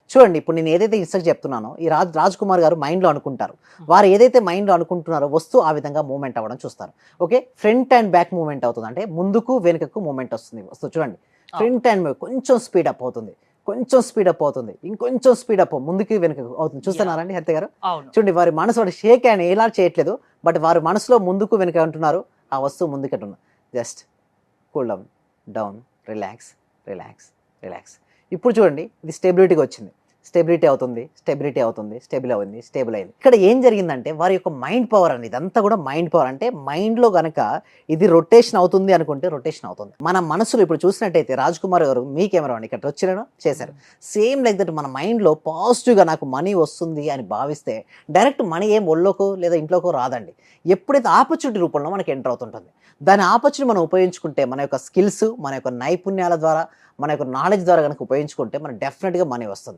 చూడండి ఇప్పుడు నేను ఏదైతే ఇన్స్ట్రక్ట్ చెప్తున్నానో ఈ రాజ్ కుమార్ గారు మైండ్లో అనుకుంటారు. వారు ఏదైతే మైండ్లో అనుకుంటున్నారో వస్తువు ఆ విధంగా మూవ్‌మెంట్ అవ్వడం చూస్తారు. Okay. Front and back movement అవుతుంది. అంటే ముందుకు, వెనుకకు మూవ్‌మెంట్ వస్తుంది. వస్తువు చూడండి. అవును. ఫ్రంట్ అండ్ కొంచెం స్పీడ్ అప్ అవుతుంది. కొంచెం స్పీడ్ అప్ అవుతుంది. ఇంకొంచెం స్పీడ్ అప్ ముందుకి, వెనుకకు అవుతుంది. చూస్తున్నారా అండి హరిత గారు? అవును. చూడండి వారి మనసు వాడు షేక్ హ్యాండ్ ఎలా చేయట్లేదు. బట్ వారి మనసులో ముందుకు, వెనుక అంటున్నారు. ఆ వస్తువు ముందుకెట్టున్నారు. Just cool down, down, relax, relax, relax. ఇప్పుడు చూడండి ఇది స్టెబిలిటీగా వచ్చింది. స్టెబిలిటీ అవుతుంది, స్టెబిలిటీ అవుతుంది, స్టెబిల్ అయింది, స్టేబుల్ అయింది. ఇక్కడ ఏం జరిగిందంటే వారి యొక్క మైండ్ పవర్ అండి. ఇదంతా కూడా మైండ్ పవర్. అంటే మైండ్‌లో గనక ఇది రొటేషన్ అవుతుంది అనుకుంటే రొటేషన్ అవుతుంది. మన మనసులో ఇప్పుడు చూసినట్టయితే రాజ్ కుమార్ గారు మీ కెమెరా అండి ఇక్కడ వచ్చారు చేశారు. సేమ్ లైక్ దట్ మన మైండ్‌లో పాజిటివ్‌గా నాకు మనీ వస్తుంది అని భావిస్తే డైరెక్ట్ మనీ ఏం ఒళ్ళోకో లేదా ఇంట్లోకో రాదండి. ఎప్పుడైతే ఆపర్చునిటీ రూపంలో మనకి ఎంటర్ అవుతుంటుంది. దాని ఆపర్చునిటీ మనం ఉపయోగించుకుంటే మన యొక్క స్కిల్స్, మన యొక్క నైపుణ్యాల ద్వారా, మన యొక్క నాలెడ్జ్ ద్వారా గనక ఉపయోగించుకుంటే మనకు డెఫినిట్‌గా మనీ వస్తుంది.